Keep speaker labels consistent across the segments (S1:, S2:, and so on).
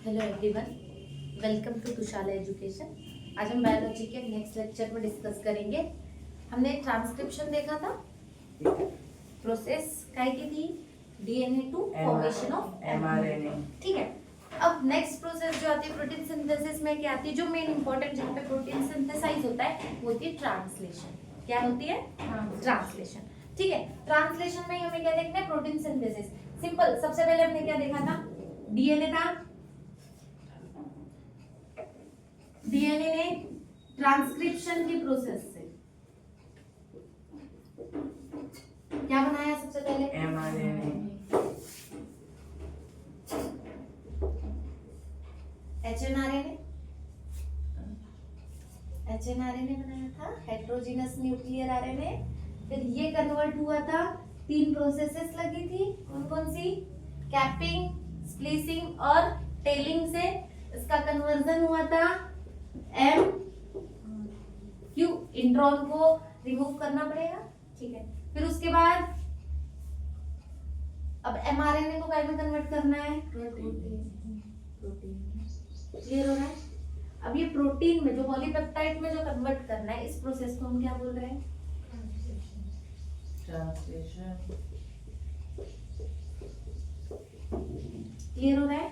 S1: Hello everyone, welcome to Tushala education. आज हम biology के नेक्स्ट लेक्चर में डिस्कस करेंगे। हमने ट्रांसक्रिप्शन देखा था, प्रोसेस काय की थी, DNA to formation of mRNA. ठीक है, अब नेक्स्ट प्रोसेस जो आती है प्रोटीन सिंथेसिस में क्या आती है, जो मेन इंपॉर्टेंट जहाँ पे प्रोटीन सिंथेसाइज होता है वो होती है ट्रांसलेशन। क्या होती है? ट्रांसलेशन। ठीक है, ट्रांसलेशन में हमें क्या देखना है? Protein synthesis. सिंपल, सबसे पहले हमने क्या देखा था? डीएनए था, डीएनए ने ट्रांसक्रिप्शन की प्रोसेस से क्या बनाया? सबसे पहले एमआरएनए। एचएनआरएनए बनाया था, हेट्रोजीनस न्यूक्लियर आरएनए। फिर ये कन्वर्ट हुआ था, तीन प्रोसेसेस लगी थी। कौन कौन सी? कैपिंग, स्प्लीसिंग और टेलिंग से इसका कन्वर्जन हुआ था एम क्यू। इंट्रॉन को रिमूव करना पड़ेगा। ठीक है, फिर उसके बाद अब एमआरएनए को क्या में कन्वर्ट करना है? प्रोटीन। क्लियर हो रहा है? अब ये प्रोटीन में जो पॉलीपेप्टाइड में जो कन्वर्ट करना है, इस प्रोसेस को हम क्या बोल रहे हैं? ट्रांसलेशन। क्लियर हो रहा है?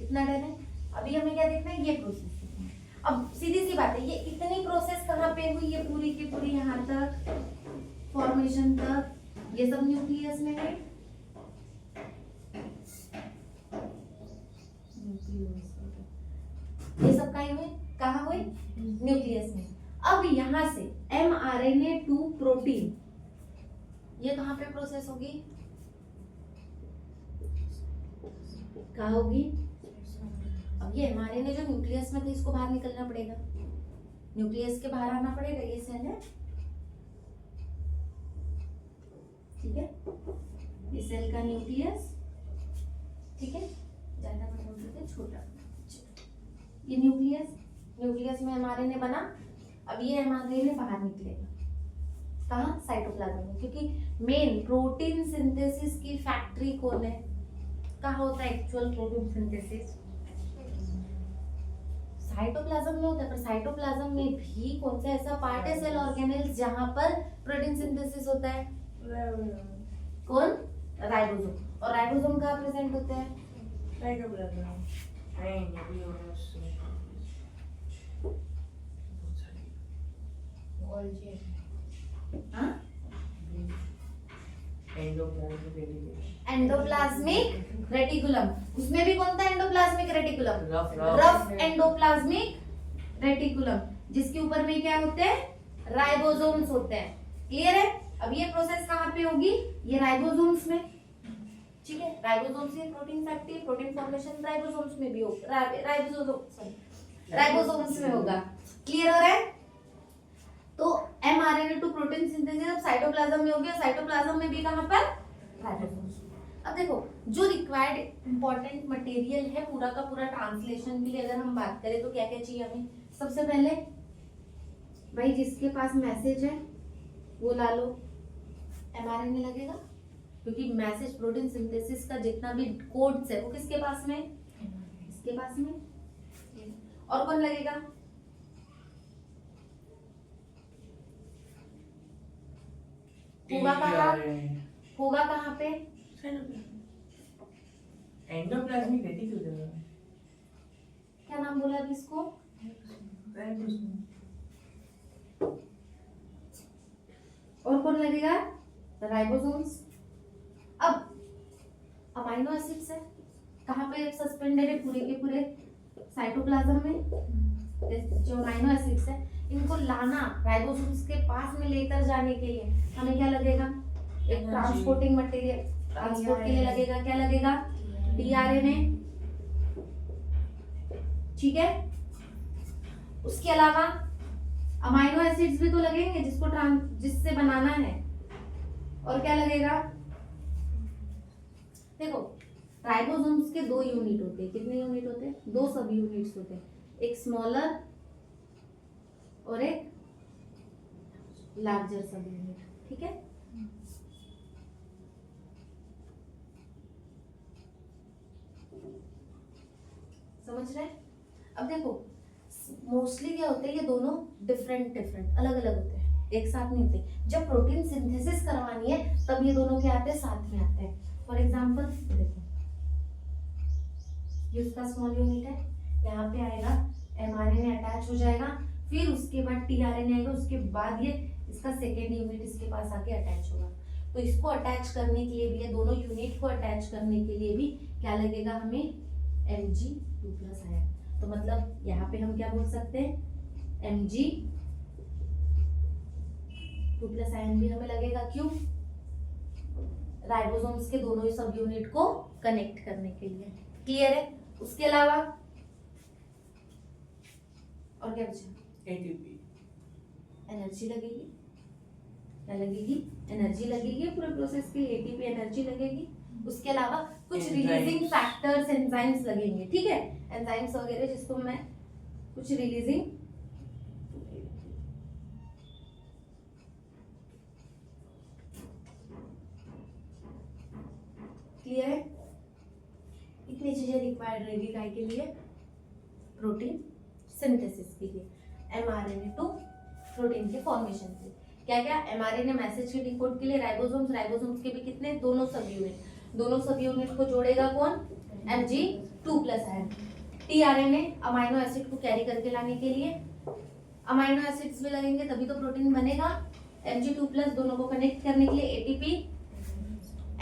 S1: इतना डर है? अभी हमें क्या देखना है? ये प्रोसेस। अब सीधी सी बात है, ये इतनी प्रोसेस कहाँ पे हुई? ये पूरी की पूरी यहाँ तक, फॉर्मेशन तक, ये सब न्यूक्लियस में है। ये सब कहाँ हुई? न्यूक्लियस में। अब यहाँ से mRNA टू प्रोटीन, ये कहाँ पे प्रोसेस होगी? कहाँ होगी? अब ये mRNA जो न्यूक्लियस में थे, इसको बाहर निकलना पड़ेगा, न्यूक्लियस के बाहर आना पड़ेगा। ये सेल है, ठीक है, ये सेल का न्यूक्लियस। ठीक है, ज्यादा बड़ा हो गया, छोटा। ये न्यूक्लियस में mRNA बना। अब ये mRNA बाहर निकलेगा, कहाँ? साइटोप्लाज्म में, क्योंकि मेन प्रोटीन सिंथेसिस की फैक्ट्री कौन है? कहाँ होता है एक्चुअल प्रोटीन सिंथेसिस? साइटोप्लाज्म में होता है। पर साइटोप्लाज्म में भी कौन सा ऐसा पार्ट है सेल ऑर्गेनेल्स जहां पर प्रोटीन सिंथेसिस होता है? कौन? राइबोसोम। और राइबोसोम कहाँ प्रेजेंट होते हैं? साइटोप्लाज्म। Endoplasmic reticulum. उसमें भी कौन था? Endoplasmic reticulum, rough endoplasmic reticulum, जिसके ऊपर में क्या होते हैं? राइबोसोम्स होते हैं। क्लियर है? अब ये प्रोसेस कहाँ पे होगी? ये राइबोसोम्स में। ठीक है, राइबोसोम्स ये protein factory, protein formation ribosomes में भी होगा, राइबोसोम्स में होगा। क्लियर हो रहा है? तो mRNA टू प्रोटीन सिंथेसिस अब साइटोप्लाज्म में हो गया, साइटोप्लाज्म में भी कहां पर? राइबोसोम्स। अब देखो, जो रिक्वायर्ड इंपॉर्टेंट मटेरियल है पूरा का पूरा ट्रांसलेशन के लिए अगर हम बात करें तो क्या क्या चाहिए हमें? सबसे पहले भाई जिसके पास मैसेज है वो ला लो, mRNA लगेगा, क्योंकि मैसेज प्रोटीन सिंथेसिस का जितना भी कोड्स है वो किसके पास में? इसके पास में। और कौन लगेगा? होगा कहाँ पे?
S2: Endoplasmic reticulum.
S1: क्या नाम बोला अभी इसको? और कौन लगेगा? राइबोसोम्स। अब अमाइनो एसिड्स है, कहाँ पे सस्पेंडेड है? पूरे के पूरे साइटोप्लाज्म में। जो अमाइनो एसिड्स है इनको लाना राइबोसोम्स के पास में लेकर जाने के लिए हमें क्या लगेगा? एक ट्रांसपोर्टिंग मटेरियल, ट्रांसपोर्ट के लिए लगेगा। क्या लगेगा? डीआरएनए। ठीक है, उसके अलावा अमाइनो एसिड्स भी तो लगेंगे जिससे बनाना है। और क्या लगेगा? देखो, राइबोसोम्स के दो यूनिट होते हैं। कितने यूनिट होते हैं? दो सब यूनिट्स होते हैं, एक स्मॉलर और एक लार्जर सब यूनिट। ठीक है, समझ रहे हैं? अब देखो मोस्टली क्या होते हैं, ये दोनों डिफरेंट डिफरेंट अलग अलग होते हैं, एक साथ नहीं होते। जब प्रोटीन सिंथेसिस करवानी है तब ये दोनों क्या आते हैं, साथ में आते हैं। फॉर एग्जांपल देखो ये उसका स्मॉल यूनिट है, यहाँ पे आएगा mRNA अटैच हो जाएगा, फिर उसके बाद tRNA आएगा, उसके बाद ये इसका सेकेंड यूनिट इसके पास आके अटैच होगा। तो इसको अटैच करने के लिए भी, ये दोनों यूनिट को अटैच करने के लिए भी क्या लगेगा हमें, Mg2+ आयन। तो मतलब यहाँ पे हम क्या बोल सकते हैं, Mg2+ आयन भी हमें लगेगा। क्यों? राइबोसोम्स के दोनों सब यूनिट को कनेक्ट करने के लिए। क्लियर है? उसके अलावा और क्या बचा,
S2: एटीपी,
S1: एनर्जी लगेगी, क्या लगेगी, एनर्जी लगेगी पूरे प्रोसेस के लिए, एटीपी एनर्जी लगेगी। उसके अलावा कुछ रिलीजिंग फैक्टर्स एंजाइम्स लगेंगे, ठीक है, एंजाइम्स वगैरह जिसको मैं कुछ रिलीजिंग क्लियर है? इतनी चीजें रिक्वायर्ड रहेगी काय के लिए, प्रोटीन सिंथेसिस के लिए, mRNA टू प्रोटीन के फॉर्मेशन के लिए। क्या क्या, mRNA मैसेज के डिकोड के लिए राइबोसोम्स, राइबोसोम्स के भी कितने, दोनों सब यूनिट, दोनों सब यूनिट को जोड़ेगा कौन, Mg2+ ion. tRNA amino acid को कैरी करके लाने के लिए, अमाइनो एसिड्स भी लगेंगे तभी तो प्रोटीन बनेगा। Mg2+ दोनों को कनेक्ट करने के लिए ATP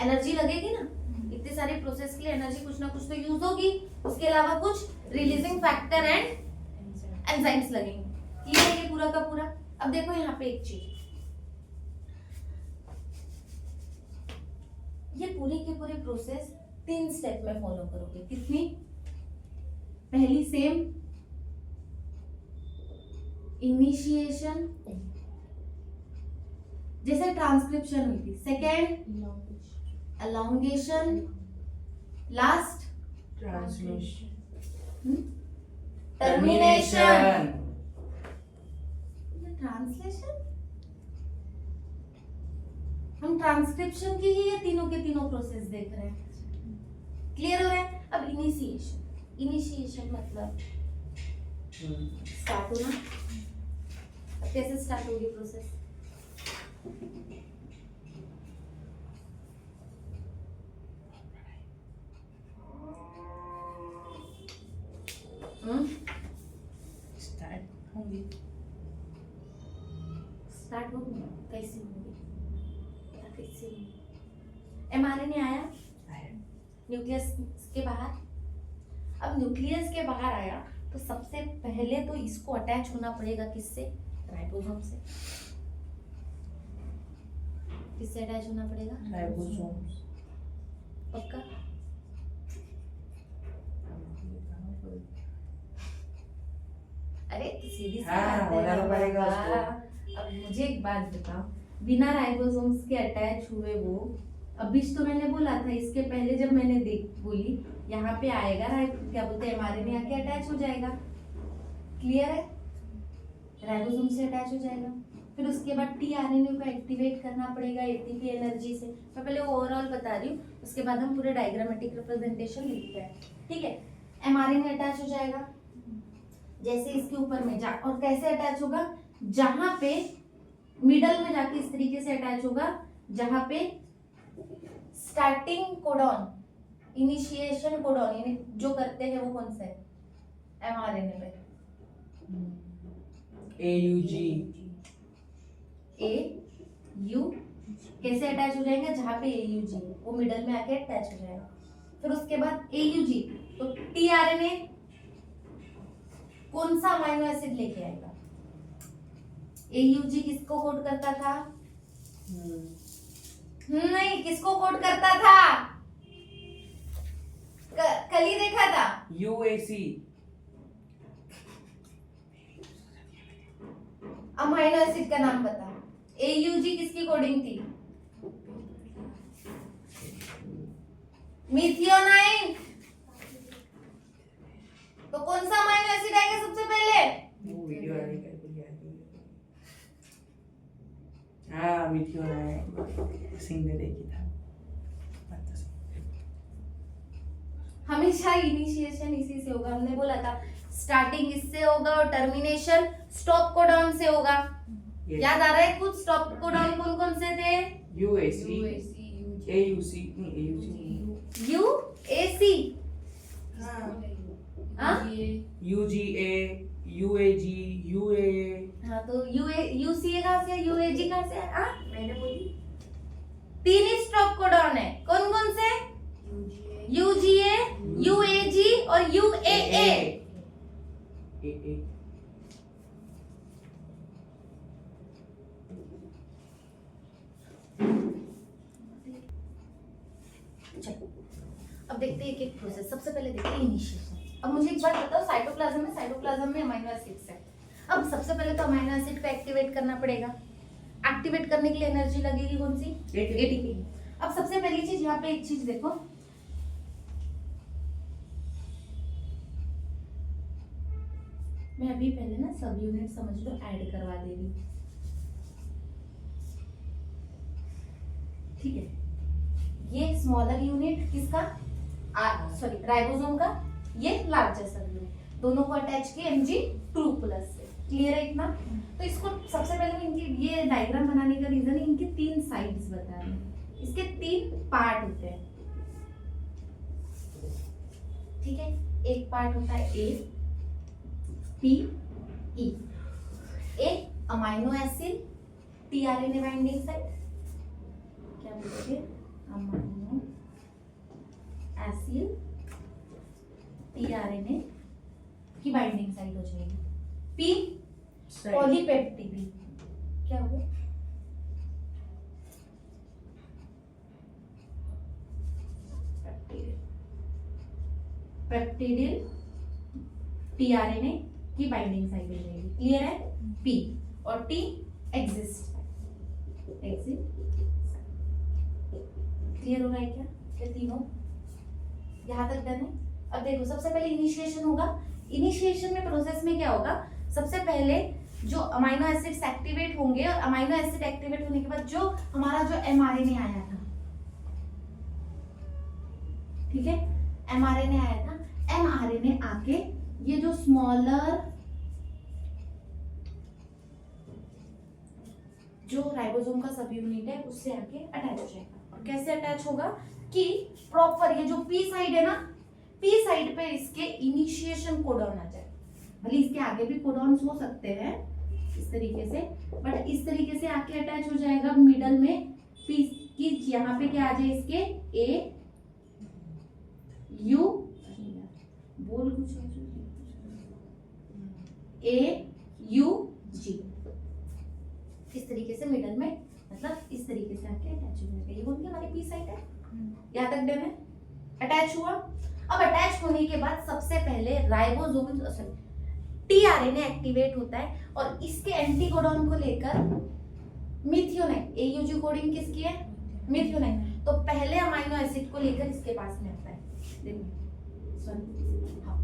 S1: एनर्जी लगेगी ना, इतने सारे प्रोसेस के लिए एनर्जी कुछ ना कुछ तो यूज होगी। उसके अलावा कुछ रिलीजिंग फैक्टर एंड एंजाइम्स लगेंगे। क्लियर है ये पूरा का पूरा? अब देखो यहाँ पे एक चीज, ये पूरे के पूरे प्रोसेस 3 स्टेप में फॉलो करोगे। कितनी? पहली सेम इनिशिएशन, जैसे ट्रांसक्रिप्शन हुई थी, second elongation, last
S2: translation,
S1: termination, translation. हम ट्रांसक्रिप्शन की ही ये तीनों के तीनों प्रोसेस देख रहे हैं। क्लियर हो रहा है? अब इनिशिएशन, इनिशिएशन मतलब स्टार्ट होना। अब कैसे स्टार्ट होगी प्रोसेस,
S2: स्टार्ट होंगी,
S1: स्टार्ट होगी, कैसे होगी, कैसे होगी? mRNA आया न्यूक्लियस के बाहर, अब न्यूक्लियस के बाहर आया तो सबसे पहले तो इसको अटैच होना पड़ेगा किससे, राइबोसोम से। किससे अटैच होना पड़ेगा,
S2: राइबोसोम्स।
S1: पक्का? अरे तो सीधी सी
S2: हाँ,
S1: बात है
S2: होना तो
S1: ना
S2: पड़ेगा
S1: बाबा।
S2: उसको।
S1: अब मुझे एक बात बताओ, बिना राइबोसोम्स के अटैच हुए वो, अभी तो मैंने बोला था इसके पहले जब मैंने बोली यहाँ पे आएगा क्या बोलते हैं, mRNA आके अटैच हो जाएगा। क्लियर है? राइबोसोम से अटैच हो जाएगा, फिर उसके बाद tRNA को एक्टिवेट करना पड़ेगा एटीपी एनर्जी से। मैं पहले ओवरऑल बता रही हूँ, उसके बाद हम पूरे डायग्रामेटिक रिप्रेजेंटेशन लिखते हैं, ठीक है। mRNA अटैच हो जाएगा, जैसे इसके ऊपर में जा, और कैसे अटैच होगा, जहां पे मिडल में जाके इस तरीके से अटैच होगा जहां पे स्टार्टिंग कोडॉन, इनिशिएशन कोडॉन जो करते हैं वो कौन सा है, mRNA पे
S2: AUG,
S1: AU कैसे अटैच हो जाएंगे, जहां पे AUG वो मिडल में आके अटैच हो जाएगा। फिर उसके बाद AUG, तो tRNA कौन सा अमाइनो एसिड लेके आएगा, AUG किसको कोड करता था, नहीं किसको कोड करता था, कल ही देखा था,
S2: UAC,
S1: अमाइनो एसिड का नाम बता। AUG किसकी कोडिंग थी, मिथियोनाइन। तो कौन सा अमाइनो एसिड आएगा सबसे पहले,
S2: वो वीडियो आने करके लिया हाँ मिथियोनाइन, सिंगर एक ही था।
S1: हमें हमेशा इनिशिएशन इसी से होगा, हमने बोला था स्टार्टिंग इससे होगा और टर्मिनेशन स्टॉप कोडॉन से होगा।
S2: Yes.
S1: याद आ रहा है कुछ स्टॉप कोडॉन कौन कौन से थे?
S2: UAC, AUC, नहीं AUC,
S1: यूएसी, हाँ
S2: UGA, UAG, UAA,
S1: हाँ तो यूसीए कहाँ से, यूएजी कहाँ से? हाँ
S3: मैंने बोली
S1: तीन ही स्टॉप कोडॉन है, कौन कौन से? यूजीए, यूएजी और यूएए।
S2: AA.
S1: चलो अब देखते हैं एक एक प्रोसेस। सबसे पहले देखते हैं इनिशिएशन। अब मुझे एक बात बताओ, साइटोप्लाज्म में अमीनो एसिड्स है। अब सबसे पहले तो अमीनो एसिड को एक्टिवेट करना पड़ेगा। एक्टिवेट करने के लिए एनर्जी लगेगी कौन सी? एटीपी। अब सबसे पहली चीज यहाँ पे एक चीज देखो, मैं अभी पहले ना सब यूनिट समझ लो ऐड करवा दे रही हूँ, ठीक है? ये स्मॉलर यूनिट किसका? सॉरी राइबोसोम का, ये लार्जर सब यूनिट, दोनों को अटैच किए Mg2+ से। क्लियर है इतना? तो इसको सबसे पहले मैं इनकी ये डायग्राम बनाने का रीजन है, इनके 3 साइड्स बता रही हूँ। इसके 3 पार्ट होते हैं, ठीक है? एक पार्ट होता है A P E, A amino acid, tRNA binding site, क्या बोलते हैं? अमाइनो एसिड टीआरएनए की बाइंडिंग साइट हो जाएगी। पी पॉलीपेप्टिड, क्या हो गया? पेप्टिडिल टीआरएनए की बाइंडिंग साइट हो जाएगी। क्लियर है? पी और टी एग्जिस्ट। क्लियर हो रहा है क्या? क्या तीनों यहाँ तक डन है? अब देखो सबसे पहले इनिशिएशन होगा। इनिशिएशन में प्रोसेस में क्या होगा? सबसे पहले जो अमाइनो एसिड्स एक्टिवेट होंगे और अमाइनो एसिड एक्टिवेट होने के बाद जो हमारा जो एमआरएनए आया था, ठीक है? एमआरएनए आया था, एमआरएनए आके ये जो स्मॉलर जो राइबोसोम का सब यूनिट है उससे आके अटैच हो जाएगा। और कैसे अटैच होगा कि प्रॉपर ये जो पी साइड है ना, पी साइड पे इसके इनिशिएशन कोडॉन आ जाए। भले इसके आगे भी कोडॉन्स हो सकते हैं इस तरीके से, बट इस तरीके से आके अटैच हो जाएगा मिडल में पी की। यहाँ पे क्या आ जाए इसके? ए यू, बोल कुछ ए यू जी, इस तरीके से मिडल में, मतलब इस तरीके से आके अटैच हो जाएगा। ये बोल के हमारी पी साइड है, यहाँ तक डन है? अटैच हुआ। अब अटैच होने के बाद सबसे पहले राइबोसोम टीआरएनए एक्टिवेट होता है और इसके एंटीकोडॉन को लेकर मिथियोनाइन, एयूजी कोडिंग किसकी है? मिथियोनाइन। तो पहले अमाइनो एसिड को लेकर इसके पास में आता है। देखो सॉरी, हाँ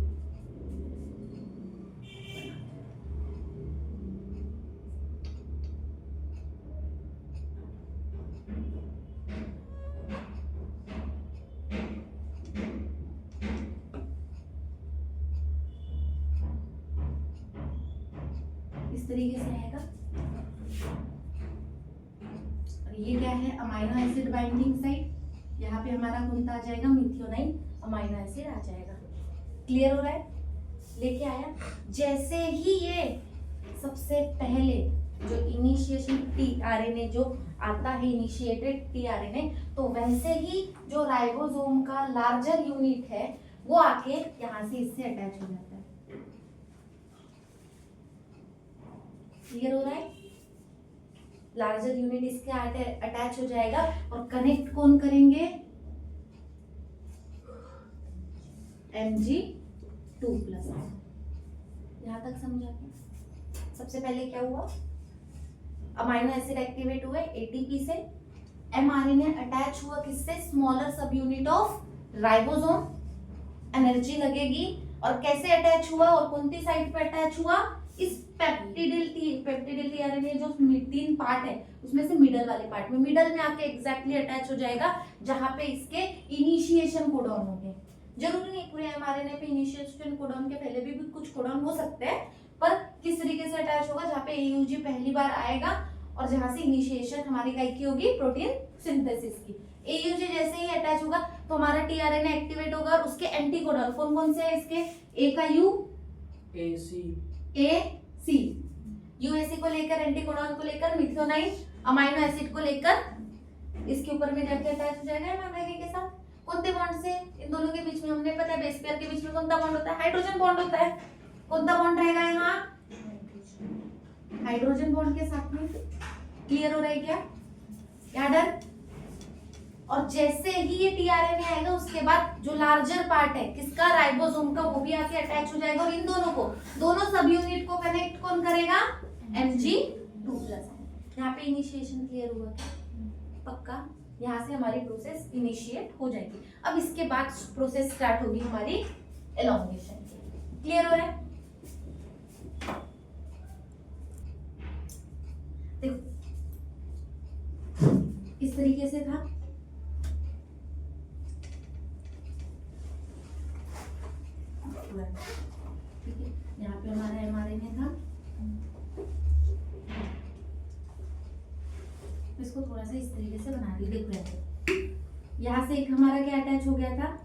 S1: इस तरीके से आएगा। और ये क्या है? Amino acid binding site. यहाँ पे हमारा कौन सा आ जाएगा? मिथियोनाइन अमाइनो एसिड आ जाएगा। क्लियर हो रहा है? लेके आया। जैसे ही ये सबसे पहले जो इनिशिएशन टीआरएनए जो आता है, इनिशिएटेड टीआरएनए, तो वैसे ही जो राइबोसोम का लार्जर यूनिट है वो आके यहाँ से इससे अटैच हो जाता है। क्लियर हो रहा है? लार्जर यूनिट इसके अटैच हो जाएगा और कनेक्ट कौन करेंगे? Mg2+। यहां तक समझा क्या? सबसे पहले क्या हुआ? अमाइनो एसिड एक्टिवेट हुए एटीपी से, एमआरएनए अटैच हुआ किससे? स्मॉलर सब यूनिट ऑफ राइबोसोम। एनर्जी लगेगी और कैसे अटैच हुआ और कौन सी साइड पे अटैच हुआ? इस पेप्टिडिल टीआरएनए जो 3 पार्ट है उसमें से मिडल वाले पार्ट में, मिडल में आके एग्जैक्टली अटैच हो जाएगा जहां पे इसके इनिशिएशन कोडॉन होंगे। जरूरी नहीं पूरे एमआरएनए पे इनिशिएशन कोडॉन के पहले भी कुछ कोडॉन हो सकते हैं, पर किस तरीके से अटैच होगा, जहाँ पे एयूजी पहली बार आएगा और जहाँ से इनिशिएशन हमारी काय की होगी, प्रोटीन सिंथेसिस की। एयूजी जैसे ही अटैच होगा तो हमारा टीआरएनए एक्टिवेट होगा और उसके एंटी कोडॉन कौन कौन से है, इसके ए का यू,
S2: ए
S1: सी, यूएसी को लेकर, एंटी कोडॉन को लेकर, मिथ्योनाइन अमाइनो एसिड को लेकर इसके ऊपर में जाके अटैच हो जाएगा एमआरएनए के साथ। कौन से बॉन्ड से, इन दोनों के बीच में हमने पता है बेस पेयर के बीच में कौन सा बॉन्ड होता है, हाइड्रोजन बॉन्ड होता है। कौन सा बॉन्ड रहेगा यहाँ, हाइड्रोजन बॉन्ड के साथ में। क्लियर हो रहा है क्या डर? और जैसे ही ये टीआरएनए आएगा उसके बाद जो लार्जर पार्ट है किसका, राइबोसोम का, वो भी आके अटैच हो जाएगा और इन दोनों को, दोनों सब यूनिट को कनेक्ट कौन करेगा, Mg2+। यहाँ पे इनिशिएशन क्लियर हुआ क्या? पक्का। यहाँ से हमारी प्रोसेस इनिशिएट हो जाएगी। अब इसके बाद प्रोसेस स्टार्ट होगी हमारी एलोंगेशन की। क्लियर हो रहा है? देखो इस तरीके से था, ठीक है। यहाँ पे हमारा एमआरएनए था, इसको थोड़ा सा इस तरीके से बना दी। देख रहे हैं यहाँ से एक हमारा क्या अटैच हो गया था,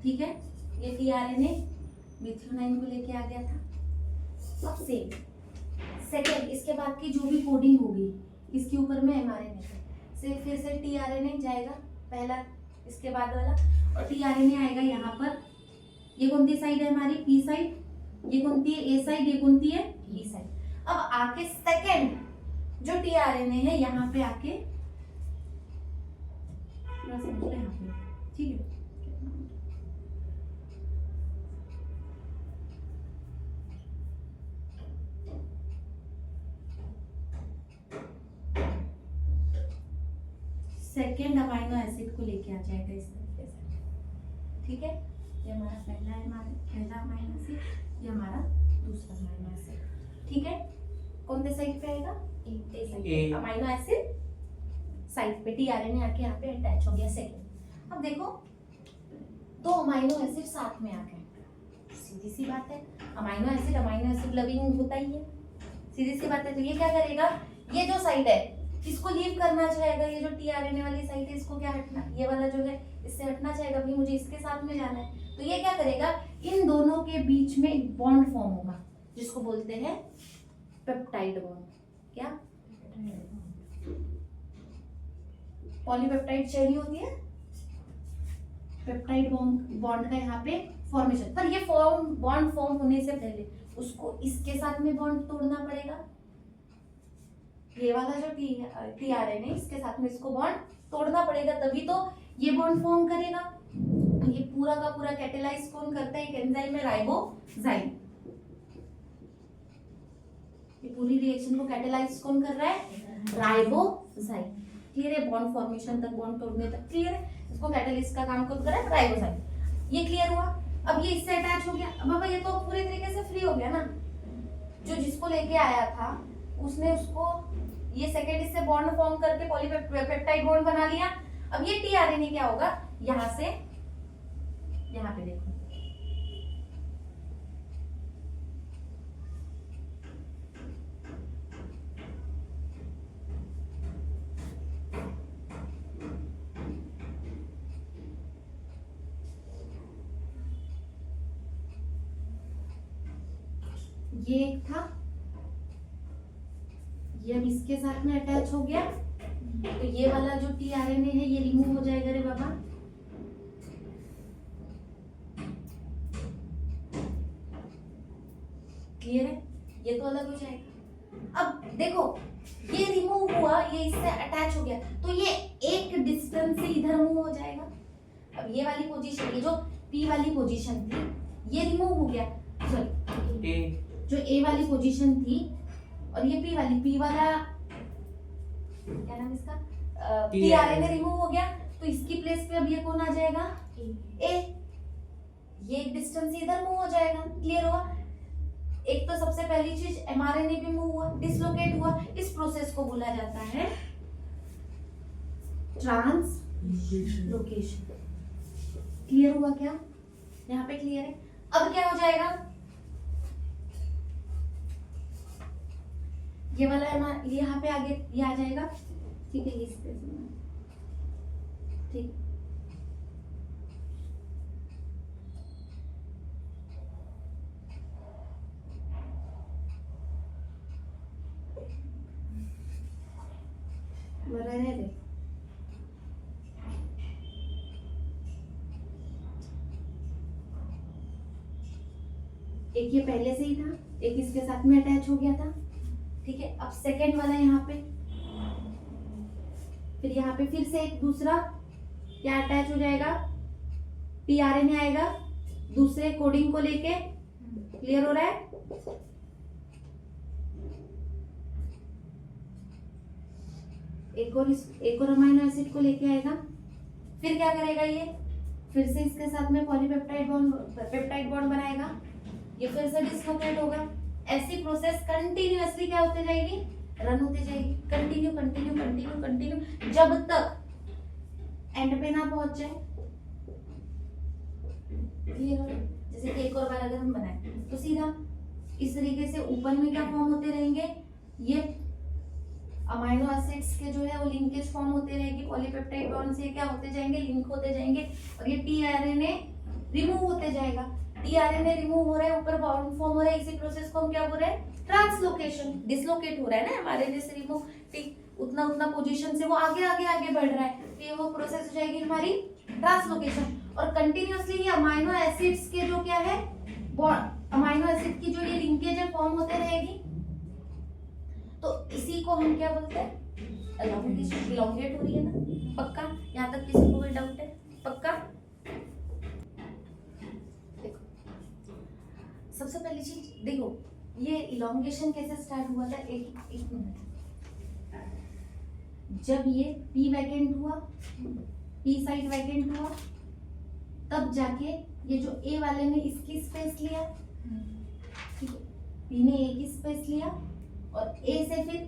S1: ठीक है, ये टीआरएनए मिथ्योनाइन को लेके आ गया था। अब सेम सेकेंड, इसके बाद की जो भी कोडिंग होगी इसके ऊपर में एमआरएनए से फिर से टीआरएनए जाएगा पहला, इसके बाद वाला, और टीआरएनए आएगा यहाँ पर। ये कौन सी साइड है हमारी, पी साइड, ये कौन सी है, ए साइड, ये कौन सी है, ई साइड। अब आके सेकेंड जो टीआरएनए है यहाँ पे आके थोड़ा समझ लो यहाँ पे, ठीक है। सेकेंड अमाइनो एसिड को लेके आ जाएगा इस तरीके से, ठीक है। ये हमारा पहला अमाइनो एसिड, ये हमारा दूसरा अमाइनो एसिड, ठीक है। कौन से साइड पे आएगा, ए साइड पे, अमाइनो एसिड साइड पे टीआरएनए आके यहाँ पे अटैच हो गया सेकेंड। अब देखो दो अमाइनो एसिड साथ में आ गए, सीधी सी बात है, अमाइनो एसिड लविंग होता ही है, सीधी सी बात है। तो ये क्या करेगा, ये जो साइड है इसको लीव करना चाहेगा, ये जो टीआरएनए वाली साइड है इसको क्या हटना, ये वाला जो है इससे हटना चाहेगा, भाई मुझे इसके साथ में जाना है। तो ये क्या करेगा, इन दोनों के बीच में एक बॉन्ड फॉर्म होगा जिसको बोलते हैं पेप्टाइड बॉन्ड। क्या, पॉलीपेप्टाइड चेन होती है, पेप्टाइड बॉन्ड का यहाँ पे फॉर्मेशन। पर ये बॉन्ड फॉर्म होने से पहले उसको इसके साथ में बॉन्ड तोड़ना पड़ेगा, ये वाला जो टीआरएनए इसके साथ में इसको बॉन्ड तोड़ना पड़ेगा, तभी तो ये बॉन्ड फॉर्म करेगा। ये पूरा का पूरा कैटेलाइज कौन करता है, एक एंजाइम है राइबोजाइम। ये पूरी रिएक्शन को कैटेलाइज कौन कर रहा है, राइबोजाइम। क्लियर है, बॉन्ड फॉर्मेशन तक, बॉन्ड तोड़ने तक क्लियर है। इसको कैटेलिस्ट का काम कौन कर रहा है, राइबोजाइम। ये क्लियर हुआ। अब ये इससे अटैच हो गया, अब बाबा ये तो पूरे तरीके से फ्री हो गया ना, जो जिसको लेके आया था उसने उसको ये सेकेंड इससे बॉन्ड फॉर्म करके पॉलीपेप्टाइड बॉन्ड बना लिया। अब ये टीआरएनए क्या होगा, यहां से यहां पे देखो, ये एक था, ये अब इसके साथ में अटैच हो गया, तो ये वाला जो टीआरएनए है ये रिमूव हो जाएगा रे बाबा। क्लियर है, ये तो अलग हो जाएगा। अब देखो ये रिमूव हुआ, ये इससे अटैच हो गया, तो ये एक डिस्टेंस से इधर मूव हो जाएगा। अब ये वाली पोजीशन, ये जो पी वाली पोजीशन थी ये रिमूव हो गया, सॉरी जो ए वाली पोजीशन थी और ये पी वाला क्या नाम इसका, टीआरएनए रिमूव हो गया, तो इसकी प्लेस पे अब ये कौन आ जाएगा, ए। ये एक डिस्टेंस इधर मूव हो जाएगा। क्लियर हुआ? एक तो सबसे पहली चीज एमआरएनए भी मूव हुआ, डिसलोकेट हुआ। इस प्रोसेस को बोला जाता है ट्रांसलोकेशन। क्लियर हुआ क्या? यहाँ पे क्लियर है? अब क्या हो जाएगा? ये वाला ये यहाँ पे आगे ये आ जाएगा। ठीक है, इस पे ठीक। रहने दे। एक ये पहले से ही था, एक इसके साथ में अटैच हो गया था। ठीक है, अब सेकेंड वाला यहाँ पे, फिर यहाँ पे फिर से एक दूसरा क्या अटैच हो जाएगा, टीआरएनए आएगा दूसरे कोडिंग को लेके। क्लियर हो रहा है? एक और अमीनो एसिड को लेके आएगा। फिर क्या करेगा ये, फिर से इसके साथ में पॉलीपेप्टाइड बॉन्ड बनाएगा। ये फिर से डिसलोकेट होगा। ऐसी प्रोसेस कंटिन्यूअसली क्या होते जाएगी, रन होते जाएगी। कंटिन्यू कंटिन्यू कंटिन्यू कंटिन्यू जब तक एंड पे ना पहुंच जाए। क्लियर हो? जैसे कि एक और बार अगर हम बनाए तो सीधा इस तरीके से ऊपर में क्या फॉर्म होते रहेंगे, ये अमाइनो एसिड्स के जो है वो लिंकेज फॉर्म होते रहेंगे। पॉलीपेप्टाइड बॉन्ड से क्या होते जाएंगे, लिंक होते जाएंगे। और ये टीआरएनए रिमूव होते जाएगा। टीआरएनए रिमूव हो रहा है, ऊपर बॉन्ड फॉर्म हो रहा है। इसी प्रोसेस को हम क्या बोल रहे हैं, ट्रांसलोकेशन। डिसलोकेट हो रहा है ना एमआरएनए से रिमूव, ठीक, उतना उतना पोजीशन से वो आगे आगे आगे बढ़ रहा है, तो ये वो प्रोसेस हो जाएगी हमारी ट्रांसलोकेशन। और कंटिन्यूअसली ये अमाइनो एसिड्स के जो क्या है, अमाइनो एसिड की जो ये लिंकेज है फॉर्म होते रहेगी। तो इसी को हम क्या बोलते हैं, एलोंगेशन। इलोंगेट हो रही है ना? पक्का? यहाँ तक किसी को कोई डाउट है? पक्का? देखो, सबसे पहली चीज देखो, ये इलोंगेशन कैसे स्टार्ट हुआ था। एक मिनट, जब ये पी वैकेंट हुआ, पी साइड वैकेंट हुआ, तब जाके ये जो ए वाले ने इसकी स्पेस लिया, ठीक है, पी ने ए की स्पेस लिया, और ए से फिर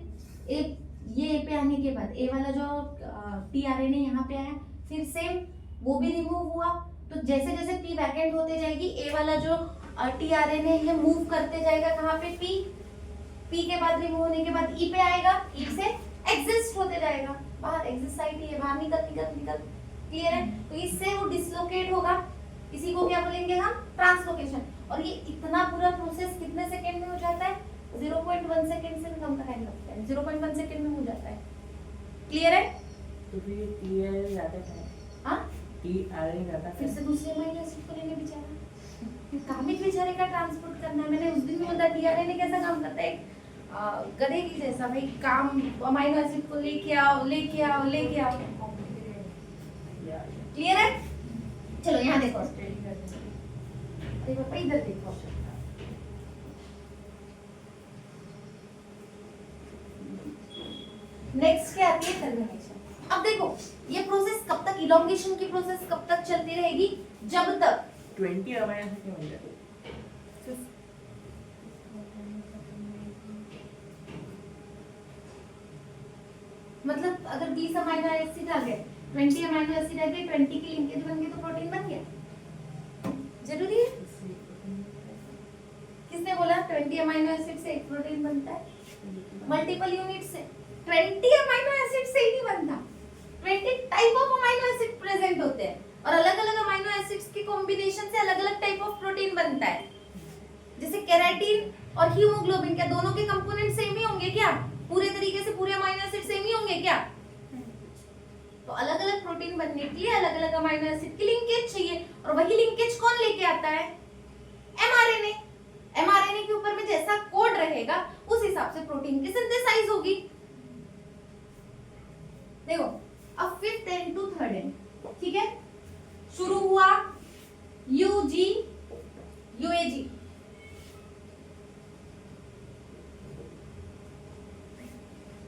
S1: ये ए पे आने के बाद ए वाला जो टीआरएनए यहाँ पे आया, फिर सेम वो भी रिमूव हुआ। तो जैसे जैसे पी वैकेंट होते जाएगी, ए वाला जो टीआरएनए ये मूव करते जाएगा कहाँ पे, पी के बाद रिमूव होने के बाद ई पे आएगा, ई से एग्जिस्ट होते जाएगा बाहर। एग्जिस्ट साइड ही है, बाहर निकल। क्लियर है? तो इससे वो डिसलोकेट होगा। इसी को क्या बोलेंगे हम, ट्रांसलोकेशन। और ये इतना पूरा प्रोसेस कितने सेकेंड में हो जाता है, 0.1 सेकेंड से भी कम का टाइम लगता है। 0.1 सेकेंड में हो जाता है। क्लियर है?
S2: तो फिर टीआरएनए जाता है।
S1: हाँ,
S2: टीआरएनए जाता है।
S1: फिर से दूसरे अमीनो एसिड को लेने बेचारा, काम ही बेचारे का ट्रांसपोर्ट करना है। मैंने उस दिन भी बताया टीआरएनए कैसा काम करता है, गधे की जैसा। भाई काम, अमीनो एसिड को लेके आओ। क्लियर है? चलो यहाँ देखो, अरे पापा इधर देखो। नेक्स्ट क्या आती है, टर्मिनेशन। अब देखो ये प्रोसेस कब तक, इलोंगेशन की प्रोसेस कब तक चलती रहेगी, जब तक
S2: 20 अमाइनो एसिड बन जाते हैं।
S1: मतलब अगर 20 अमीनो एसिड आ गए, 20 अमीनो एसिड आ गए, 20 की लिंकेज बन गई तो प्रोटीन बन गया। जरूरी है? किसने बोला 20 अमीनो एसिड से एक प्रोटीन बनता है? मल्टीपल यूनिट से। 20 अमीनो एसिड से ही नहीं बनता, 20 type of amino acid present होते हैं, और अलग अलग अमीनो एसिड्स के कॉम्बिनेशन से अलग अलग टाइप ऑफ प्रोटीन बनता है। जैसे केराटिन और हीमोग्लोबिन, क्या दोनों के कंपोनेंट सेम ही होंगे क्या? पूरे तरीके से पूरे अमीनो एसिड सेम ही होंगे क्या? तो अलग अलग प्रोटीन बनने के लिए अलग अलग अमीनो एसिड की लिंकेज चाहिए, और वही लिंकेज कौन लेके आता है? एमआरएनए। एमआरएनए के ऊपर में जैसा कोड रहेगा उस हिसाब से प्रोटीन की सिंथेसाइज होगी। देखो अब 5th and to 3rd and, ठीक है, शुरू हुआ यूजी यूएजी,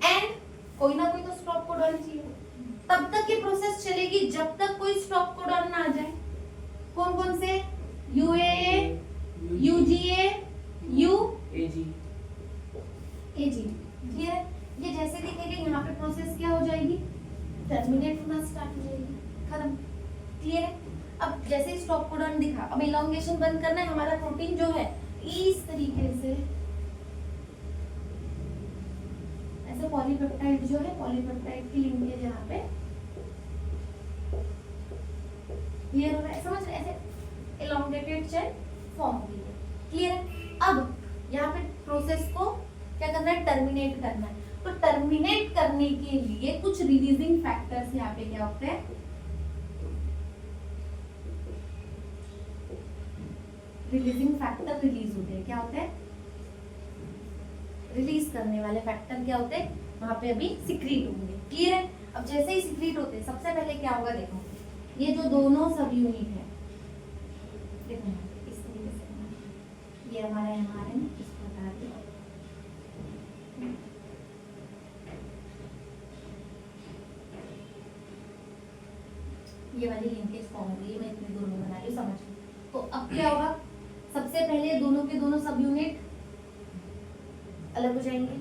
S1: एंड कोई ना कोई तो स्टॉप कोडॉन चाहिए। तब तक ये प्रोसेस चलेगी जब तक कोई स्टॉप कोडॉन ना आ जाए। कौन कौन से? UGA U
S2: AG
S1: AG। Clear है? ये जैसे देखेंगे यहाँ पे प्रोसेस क्या हो जाएगी, टर्मिनेट होना स्टार्ट हो जाएगी, खत्म। क्लियर है? अब जैसे ही स्टॉप कोडॉन दिखा, अब इलॉन्गेशन बंद करना है। हमारा प्रोटीन जो है इस तरीके से ऐसे पॉलीपेप्टाइड जो है, पॉलीपेप्टाइड की लिंकेज यहाँ पे क्लियर हो रहा है, समझ रहे हैं? ऐसे इलॉन्गेटेड चेन फॉर्म हुई है। क्लियर है? अब यहाँ पे प्रोसेस को क्या करना है, टर्मिनेट करना है। तो टर्मिनेट करने के लिए कुछ रिलीजिंग फैक्टर्स यहाँ पे क्या होते हैं, रिलीजिंग फैक्टर रिलीज होते हैं। क्या होते हैं? रिलीज करने वाले फैक्टर क्या होते हैं, वहां पे अभी सिक्रीट होंगे। क्लियर है? अब जैसे ही सिक्रीट होते हैं, सबसे पहले क्या होगा, देखो ये जो दोनों सब यूनिट है, देखो यहाँ पे इस तरीके से, ये हमारा एमआरएन इसको हटा दिया, ये वाली लिंकेज फॉर्म होगी, मैं इतनी दूर में बना रही हूँ, समझ लो। तो अब क्या होगा, सबसे पहले दोनों के दोनों सब यूनिट अलग हो जाएंगे,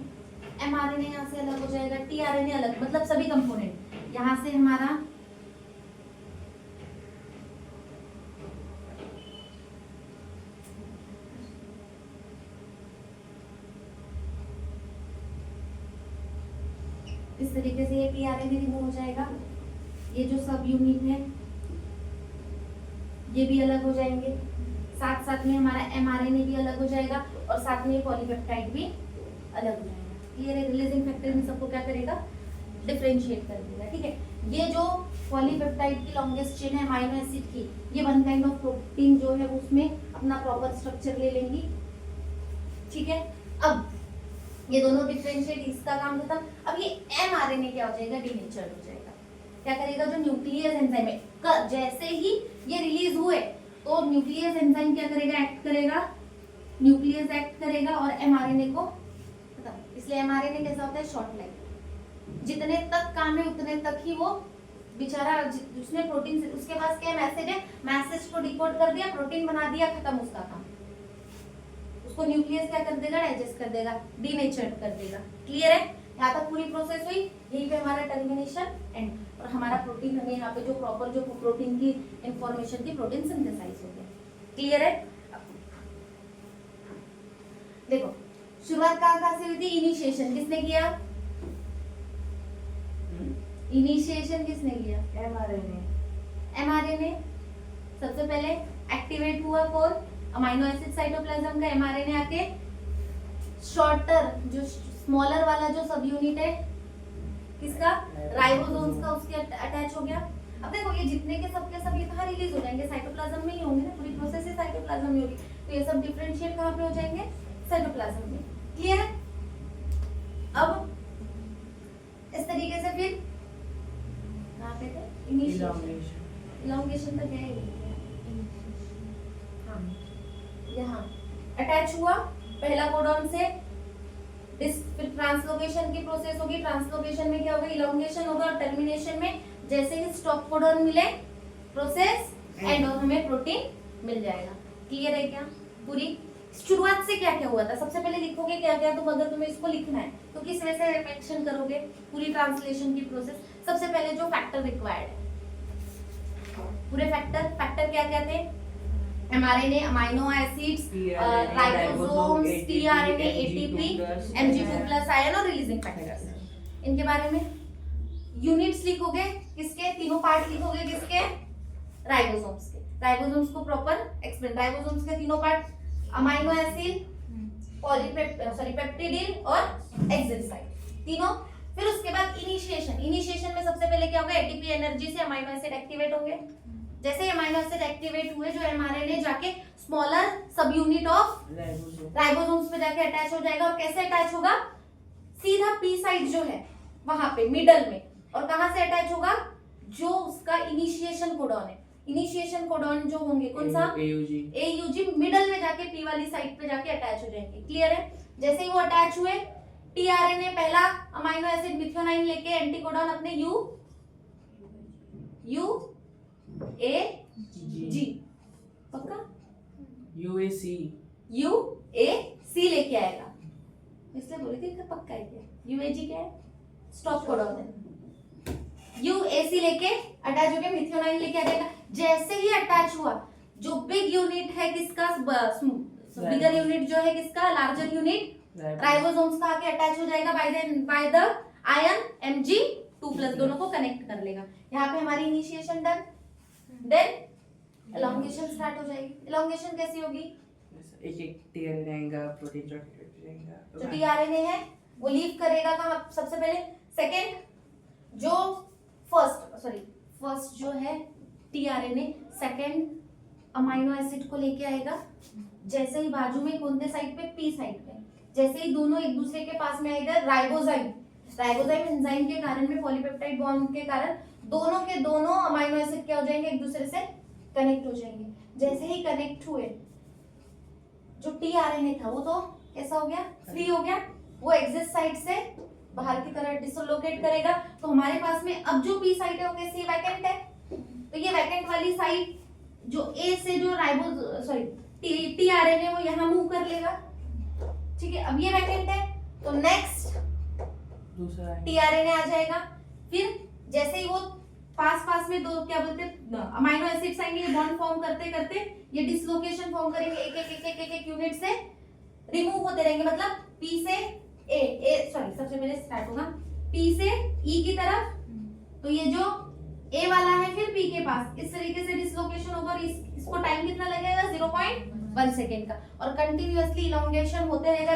S1: एमआरएनए यहाँ से अलग हो जाएगा, टीआरएनए अलग, मतलब सभी कंपोनेंट यहाँ से हमारा इस तरीके से ये टीआरएनए रिमूव हो जाएगा, ये जो सब यूनिट है ये भी अलग हो जाएंगे, साथ साथ में हमारा एमआरएनए भी अलग हो जाएगा और साथ में पॉलीपेप्टाइड भी अलग हो जाएगा। क्लियर है? रिलीजिंग फैक्टर में सबको क्या करेगा, डिफरेंशिएट कर देगा। ठीक है? ये जो पॉलीपेप्टाइड की लॉन्गेस्ट चेन है अमीनो एसिड की, ये वन काइंड ऑफ प्रोटीन जो है उसमें अपना प्रॉपर स्ट्रक्चर ले लेंगी। ठीक है? अब ये दोनों डिफरेंशिएट, इसका काम खत्म। अब ये एमआरएनए क्या हो जाएगा, डीनेचर्ड हो जाएगा। क्या करेगा, जो न्यूक्लियस एंजाइम है, जैसे ही ये रिलीज हुए तो न्यूक्लियस एंजाइम क्या करेगा, एक्ट करेगा, न्यूक्लियस एक्ट करेगा और एमआरएनए को खत्म। इसलिए एमआरएनए कैसा होता है, शॉर्ट लाइफ, जितने तक काम है उतने तक ही वो बेचारा, उसने प्रोटीन से, उसके पास क्या मैसेज है, मैसेज को डिकोड कर दिया, प्रोटीन बना दिया, खत्म उसका काम। उसको न्यूक्लियस क्या कर देगा, डाइजेस्ट कर देगा, डीनेचर्ड कर देगा। क्लियर है? यहाँ तक पूरी प्रोसेस हुई, यहीं पे हमारा टर्मिनेशन एंड, और हमारा प्रोटीन हमें यहाँ पे जो प्रॉपर जो प्रोटीन की इंफॉर्मेशन की, प्रोटीन सिंथेसाइज हो गया। क्लियर है? देखो शुरुआत कहाँ से हुई थी, इनिशिएशन किसने किया, इनिशिएशन किसने किया, एमआरएनए सबसे पहले एक्टिवेट हुआ। कौन, अमीनो एसिड साइटोप्लाज्म का, एमआरएनए आके शॉर्टर जो स्मॉलर वाला जो सब यूनिट है किसका, राइबोसोम्स का, उसके अटैच हो गया। अब देखो ये जितने के सब ये कहाँ रिलीज हो जाएंगे, साइटोप्लाज्म में ही होंगे ना, पूरी प्रोसेस ही साइटोप्लाज्म में होगी, तो ये सब डिफरेंशिएट कहाँ पे हो जाएंगे, साइटोप्लाज्म में। क्लियर है? अब इस तरीके से फिर कहाँ पे थे, इनिशिएशन, इलॉन्गेशन तक गए, हाँ यहाँ अटैच हुआ पहला कोडॉन से, फिर ट्रांसलोकेशन की प्रोसेस होगी, ट्रांसलोकेशन में क्या होगा, इलॉन्गेशन होगा, और टर्मिनेशन में जैसे ही स्टॉप कोडॉन मिले प्रोसेस एंड और हमें प्रोटीन मिल जाएगा। क्लियर है क्या? पूरी शुरुआत से क्या क्या हुआ था, सबसे पहले लिखोगे क्या क्या, तो अगर तुम्हें इसको लिखना है तो किस वजह से मेंशन करोगे, पूरी ट्रांसलेशन की प्रोसेस। सबसे पहले जो फैक्टर रिक्वायर्ड है, पूरे फैक्टर क्या क्या थे, mRNA, amino acids, ribosomes, tRNA, ATP, Mg2+ ion और रिलीजिंग फैक्टर्स। इनके बारे में यूनिट्स लिखोगे, किसके, तीनों पार्ट लिखोगे, किसके, राइबोसोम्स के। राइबोसोम्स को प्रॉपर एक्सप्लेन, राइबोसोम्स के तीनों पार्ट, अमीनो एसिड, पेप्टिडिल और एक्सिन तीनों। फिर उसके बाद इनिशिएशन में सबसे पहले क्या होगा, एटीपी एनर्जी से अमीनो एसिड एक्टिवेट होंगे। जैसे ही अमीनो एसिड एक्टिवेट हुए, जो एमआरएनए जाके स्मॉलर सब यूनिट ऑफ राइबोसोम्स पे जाके अटैच हो जाएगा। और कैसे अटैच होगा, सीधा पी साइड जो है वहां पे मिडल में, और कहां से अटैच होगा, जो उसका इनिशिएशन कोडॉन है, इनिशिएशन कोडॉन जो होंगे कौन सा, एयूजी, मिडल में जाके पी वाली साइड पे जाके अटैच हो जाएंगे। क्लियर है? जैसे ही वो अटैच हुए, टीआरएनए पहला अमीनो एसिड मिथ्योनाइन लेके एंटी कोडॉन अपने UAG, पक्का,
S2: UAC
S1: UAC लेके आएगा, इसलिए बोली थी पक्का है क्या, UAG क्या है, स्टॉप कोडॉन है। UAC लेके अटैच होके मिथ्योनाइन लेके आ जाएगा। जैसे ही अटैच हुआ, जो बिग यूनिट है किसका, बिगर यूनिट जो है किसका, लार्जर यूनिट राइबोसोम्स का आके अटैच हो जाएगा बाय द आयन Mg2+, दोनों को कनेक्ट कर लेगा। यहाँ पे हमारी initiation done, then elongation start हो जाएगी। एलोंगेशन कैसी होगी,
S2: एक एक टीआरएनए आएगा, प्रोटीन जाएगा,
S1: जो टीआरएनए है वो लीव करेगा कहाँ सबसे पहले, सेकंड जो फर्स्ट जो है टीआरएनए सेकंड अमाइनो एसिड को लेके आएगा। जैसे ही बाजू में कौन से साइड पे, पी साइड पे, जैसे ही दोनों एक दूसरे के पास में आएगा, राइबोजाइम एंजाइम के कारण में, पॉलीपेप्टाइड बॉन्ड के कारण दोनों के दोनों अमाइनो एसिड क्या हो जाएंगे, एक दूसरे से कनेक्ट हो जाएंगे। जैसे ही कनेक्ट हुए, जो टीआरएनए था वो तो कैसा हो गया, फ्री हो गया, वो एग्जिट साइड से बाहर की तरफ डिसलोकेट करेगा। तो हमारे पास में अब जो पी साइड है वो कैसी, वैकेंट है। तो ये वैकेंट वाली साइड जो ए से जो टीआरएनए वो यहाँ मूव कर लेगा, ठीक है। अब ये वैकेंट है, तो नेक्स्ट
S2: दूसरा
S1: टीआरएनए आ जाएगा। फिर जैसे ही वो पास में दो क्या बोलते हैं अमाइनो एसिड्स आएंगे, ये बॉन्ड फॉर्म करते करते ये डिसलोकेशन फॉर्म करेंगे, एक यूनिट से रिमूव होते रहेंगे। मतलब पी से सबसे पहले स्टार्ट होगा पी से ई की तरफ, तो ये जो ए वाला है फिर पी के पास, इस तरीके से डिसलोकेशन होगा। और इसको टाइम कितना लगेगा, 0.1 सेकेंड का। और कंटिन्यूअसली इलॉन्गेशन होते रहेगा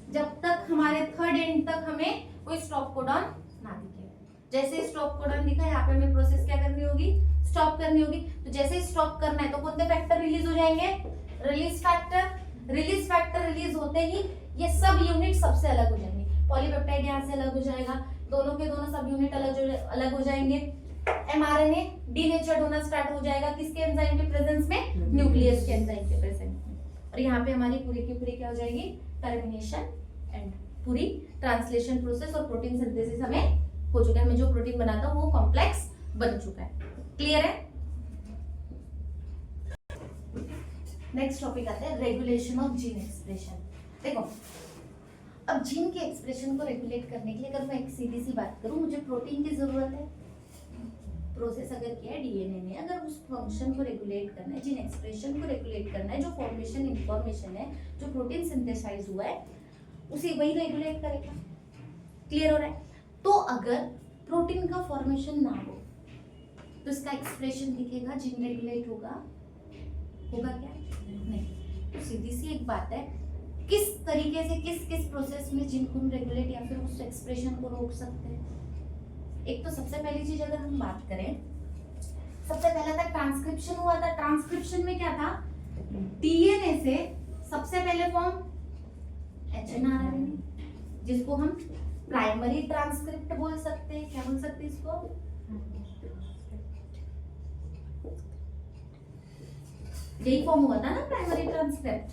S1: जब तक हमारे थर्ड एंड तक हमें कोई स्टॉप कोडॉन ना दिखे। जैसे स्टॉप कोडॉन दिखा, यहाँ पे हमें प्रोसेस क्या करनी होगी, स्टॉप करनी होगी। तो जैसे स्टॉप करना है तो कौन से फैक्टर रिलीज हो जाएंगे, रिलीज फैक्टर रिलीज होते ही ये सब यूनिट सबसे अलग हो जाएंगे। पॉलीपेप्टाइड यहाँ से अलग हो जाएगा, दोनों के दोनों सब यूनिट अलग हो जाएंगे। एमआरएनए डीनेचर्ड होना स्टार्ट हो जाएगा, किसके एंजाइम के प्रेजेंस में, न्यूक्लियस के एंजाइम के प्रेजेंस में। और यहाँ पे हमारी पूरी की पूरी क्या हो जाएगी, टर्मिनेशन एंड पूरी ट्रांसलेशन प्रोसेस और प्रोटीन सिंथेसिस हमें हो चुका है। हमें जो प्रोटीन बनाता वो कॉम्प्लेक्स बन चुका है। क्लियर है। नेक्स्ट टॉपिक आता है रेगुलेशन ऑफ जीन एक्सप्रेशन। देखो, अब जीन के एक्सप्रेशन को रेगुलेट करने के लिए अगर मैं एक सीधी सी बात करूं, मुझे प्रोटीन की जरूरत है। प्रोसेस अगर किया है डीएनए ने, अगर उस फंक्शन को रेगुलेट करना है, जीन एक्सप्रेशन को रेगुलेट करना है, जो फॉर्मेशन इंफॉर्मेशन है, जो प्रोटीन सिंथेसाइज हुआ है, उसे वही रेगुलेट करेगा। क्लियर हो रहा है। तो अगर प्रोटीन का फॉर्मेशन ना हो तो इसका एक्सप्रेशन दिखेगा, जीन रेगुलेट होगा क्या, नहीं। तो सीधी सी एक बात है, किस तरीके से किस प्रोसेस में जीन को हम रेगुलेट या फिर उस एक्सप्रेशन को रोक सकते हैं। एक तो सबसे पहली चीज अगर हम बात करें, सबसे पहला था ट्रांसक्रिप्शन हुआ था। ट्रांसक्रिप्शन में क्या था, डीएनए से सबसे पहले फॉर्म एचएनआरएनए, जिसको हम प्राइमरी ट्रांसक्रिप्ट बोल सकते हैं। क्या बोल सकते हैं इसको, यही फॉर्म हुआ था ना प्राइमरी ट्रांसक्रिप्ट।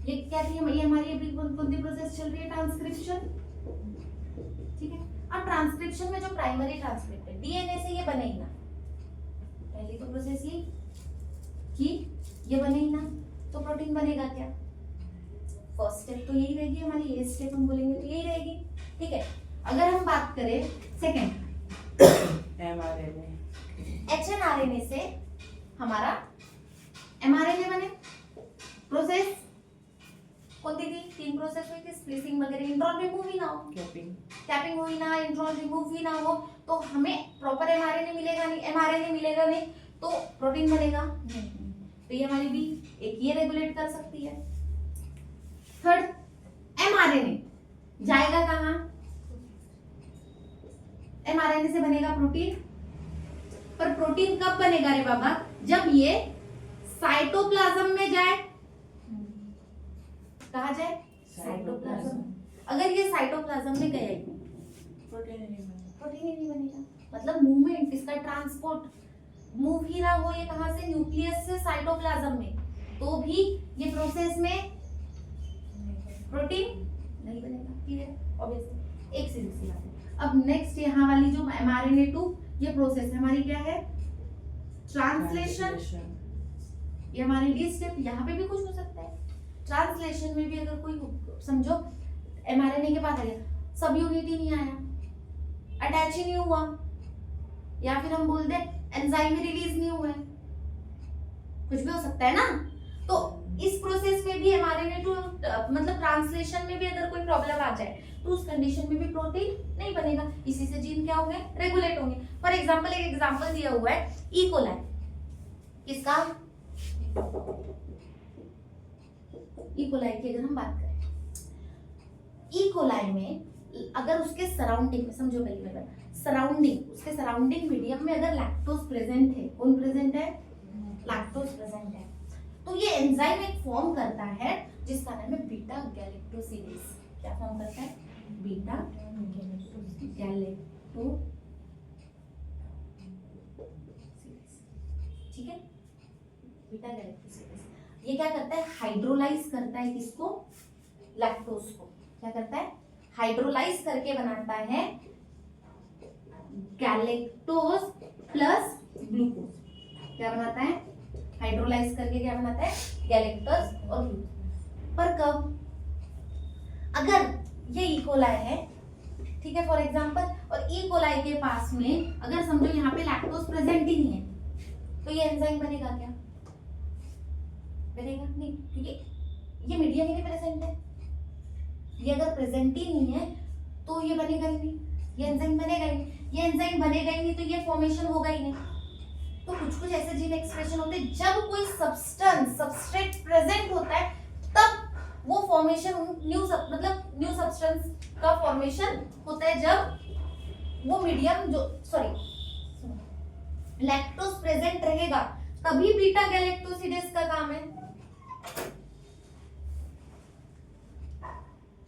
S1: ये क्या थी, ये हमारी अभी कौन सी प्रोसेस चल रही है, ट्रांसक्रिप्शन। ठीक है। अब ट्रांसक्रिप्शन में जो प्राइमरी ट्रांसक्रिप्ट है, डीएनए से ये बने ही ना, पहली तो प्रोसेस ये कि ये बने ही ना, तो प्रोटीन बनेगा क्या, फर्स्ट स्टेप तो यही रहेगी हमारी, ये स्टेप हम बोलेंगे तो यही रहेगी। ठीक है। अगर हम बात करें सेकेंड
S2: एमआरएनए,
S1: एचएनआरएनए से हमारा एमआरएनए बने। प्रोसेस कौन सी थी, 3 प्रोसेस हुई थी, स्प्लिसिंग वगैरह, इंट्रॉन रिमूव ही ना हो, कैपिंग हुई ना, इंट्रॉन रिमूव ही ना हो, तो हमें प्रॉपर एमआरएनए मिलेगा नहीं, एमआरएनए मिलेगा नहीं तो प्रोटीन बनेगा नहीं। तो ये हमारी भी एक ये रेगुलेट कर सकती है। थर्ड, एमआरएनए जाएगा कहाँ, एमआरएनए से बनेगा प्रोटीन। पर प्रोटीन कब बनेगा रे बाबा, जब ये साइटोप्लाज्म में जाए। कहा जाए, साइटोप्लाज्म। अगर ये साइटोप्लाज्म में गया ही
S2: प्रोटीन
S1: नहीं बनेगा। मतलब मूवमेंट, इसका ट्रांसपोर्ट मूव ही ना हो, ये कहां से, न्यूक्लियस से साइटोप्लाज्म में, तो भी ये प्रोसेस में प्रोटीन नहीं बनेगा। ठीक है, ऑब्वियसली एक सीधी सी बात है। अब नेक्स्ट यहाँ वाली जो mRNA2 ये प्रोसेस हमारी क्या है, ट्रांसलेशन ये हमारे लिए स्टेप, यहाँ पे भी कुछ हो सकता है। ट्रांसलेशन में भी अगर कोई समझो mRNA के पास आ गया, सब यूनिट ही नहीं आया, अटैच ही नहीं हुआ, या फिर हम बोल दे एंजाइम रिलीज नहीं हुआ है, कुछ भी हो सकता है ना। तो इस प्रोसेस में भी mRNA टू मतलब ट्रांसलेशन में भी अगर कोई प्रॉब्लम आ जाए तो उस कंडीशन में भी प्रोटीन नहीं बनेगा, इसी से जीन क्या होंगे, रेगुलेट होंगे। फॉर एग्जांपल एक एग्जांपल दिया हुआ है ई कोलाई, किसका, ई कोलाई की अगर हम बात करें, ई कोलाई में अगर उसके सराउंडिंग में, समझो पहली बार, सराउंडिंग, उसके सराउंडिंग मीडियम में अगर लैक्टोज प्रेजेंट है, कौन प्रेजेंट है, लैक्टोज प्रेजेंट है, तो ये एंजाइम एक फॉर्म करता है जिसका नाम है बीटा गैलेक्टोसिडेज। क्या फॉर्म करता है, बीटा गैलेक्टोसिडेज, ठीक है, बीटा गैलेक्टोसिडेज। ये क्या करता है, हाइड्रोलाइज करता है किसको, लैक्टोज को, क्या करता है, हाइड्रोलाइज करके बनाता है गैलेक्टोज प्लस ग्लूकोज। क्या बनाता है, हाइड्रोलाइज करके क्या बनाता है, गैलेक्टोज और ग्लूकोज। पर कब, अगर ये ई कोलाई है, ठीक है फॉर एग्जांपल, और ई कोलाई के पास में अगर समझो यहाँ पे लैक्टोज प्रेजेंट ही नहीं है, तो ये एंजाइम बनेगा क्या, बनेगा नहीं, क्योंकि ये मीडियम ही नहीं प्रेजेंट है। ये अगर प्रेजेंट ही नहीं है तो ये बनेगा ही नहीं, ये एंजाइम बनेगा ही नहीं, ये एंजाइम बनेगा ही नहीं तो ये फॉर्मेशन होगा ही नहीं। तो कुछ कुछ ऐसे जीन एक्सप्रेशन होते हैं जब कोई सब्सटेंस, सबस्ट्रेट प्रेजेंट होता है तब वो फॉर्मेशन मतलब न्यू सब्सटेंस का फॉर्मेशन होता है, जब वो मीडियम जो लैक्टोज प्रेजेंट रहेगा तभी बीटा गैलेक्टोसिडेज का काम है,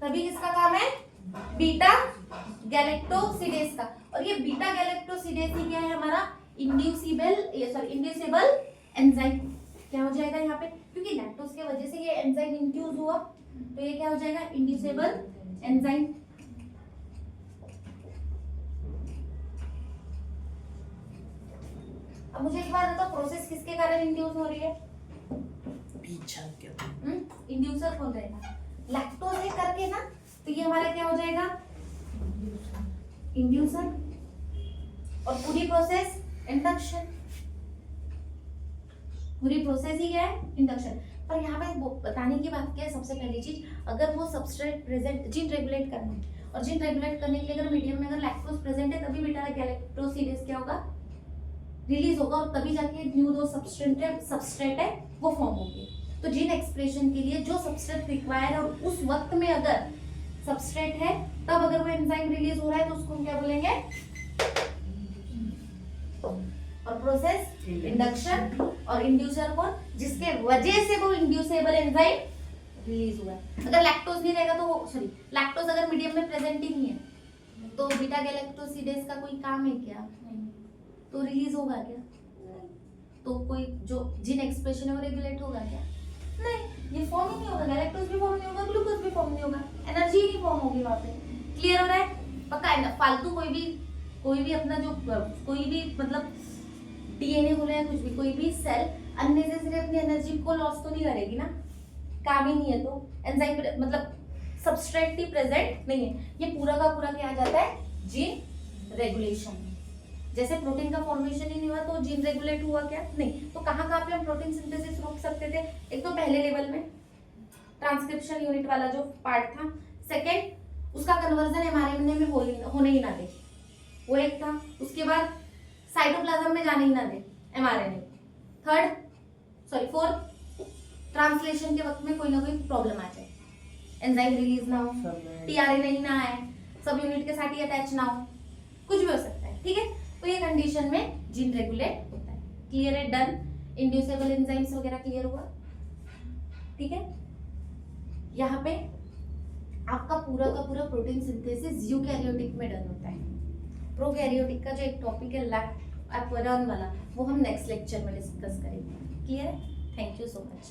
S1: तभी किसका काम है, बीटा गैलेक्टोसिडेज का। और ये बीटा गैलेक्टोसिडेज ही क्या है, हमारा इंड्यूसिबल एंजाइम। क्या हो जाएगा यहाँ पे, क्योंकि लैक्टोज के वजह से ये एंजाइम इंड्यूस हुआ, तो ये क्या हो जाएगा, इंड्यूसिबल एंजाइम। अब मुझे एक बात बताओ, प्रोसेस किसके कारण इंड्यूस हो रही है, इंड्यूसर कौन रहेगा, लैक्टोज है करके ना, तो ये हमारा क्या हो जाएगा, इंड्यूसर। और पूरी प्रोसेस इंडक्शन, पूरी प्रोसेस ही क्या है, इंडक्शन। पर यहाँ पे बताने की बात क्या है, सबसे पहली चीज, अगर वो सबस्ट्रेट प्रेजेंट, जीन रेगुलेट करना है, और जीन रेगुलेट करने के लिए अगर मीडियम में अगर लैक्टोज प्रेजेंट है तभी बीटा गैलेक्टोसिडेज क्या होगा, रिलीज होगा, और तभी जाके न्यू जो सबस्ट्रेट है वो फॉर्म होगी। तो जीन एक्सप्रेशन के लिए जो सबस्ट्रेट रिक्वायर है और उस वक्त में अगर सबस्ट्रेट है तब अगर वो एंजाइम रिलीज हो रहा है तो उसको हम क्या बोलेंगे, और प्रोसेस इंडक्शन, और इंड्यूसर कौन, जिसके वजह से वो इंड्यूसेबल एंजाइम रिलीज हुआ है। अगर लैक्टोज नहीं रहेगा तो लैक्टोज अगर मीडियम में प्रेजेंट ही नहीं है तो बीटा गैलेक्टोसिडेज का कोई काम है क्या, नहीं, तो रिलीज होगा क्या, तो कोई जो जीन एक्सप्रेशन है वो रेगुलेट होगा क्या, नहीं, ये फॉर्म ही नहीं होगा, गैलेक्टोज भी फॉर्म नहीं होगा, ग्लूकोज भी फॉर्म नहीं होगा, एनर्जी ही नहीं फॉर्म होगी वहां पे। क्लियर हो रहा है, पक्का है, फालतू कोई भी अपना जो कोई भी मतलब डीएनए हो रहा है कुछ भी, कोई भी सेल अननेसेसरी अपनी एनर्जी को लॉस तो नहीं करेगी ना, काम ही नहीं है, तो एंजाइम मतलब सबस्ट्रेट ही प्रेजेंट नहीं है, ये पूरा का पूरा क्या आ जाता है, जीन रेगुलेशन। जैसे प्रोटीन का फॉर्मेशन ही नहीं हुआ तो जीन रेगुलेट हुआ क्या, नहीं, तो कहाँ पे हम प्रोटीन सिंथेसिस रोक सकते थे, एक तो पहले लेवल में ट्रांसक्रिप्शन यूनिट वाला जो पार्ट था, सेकेंड उसका कन्वर्जन एमआरएनए में होने ही ना दे, वो एक था, उसके बाद साइटोप्लाज्म में जाने ही ना दे एमआरएनए, फोर्थ ट्रांसलेशन के वक्त में कोई ना कोई प्रॉब्लम आ जाए, एंजाइम रिलीज ना हो, टीआरएनए ही ना आए, सब यूनिट के साथ ही अटैच ना हो, कुछ भी हो सकता है, ठीक है। तो ये कंडीशन में जीन रेगुलेट होता है। क्लियर है, डन, इंड्यूसेबल एंजाइम्स वगैरह क्लियर हुआ, ठीक है। यहाँ पे आपका पूरा का पूरा प्रोटीन सिंथेसिस यूकैरियोटिक में डन होता है। प्रोकैरियोटिक का जो एक टॉपिक है लैक्टोएपोरॉन वाला, वो हम नेक्स्ट लेक्चर में डिस्कस करेंगे। क्लियर है, थैंक यू सो मच।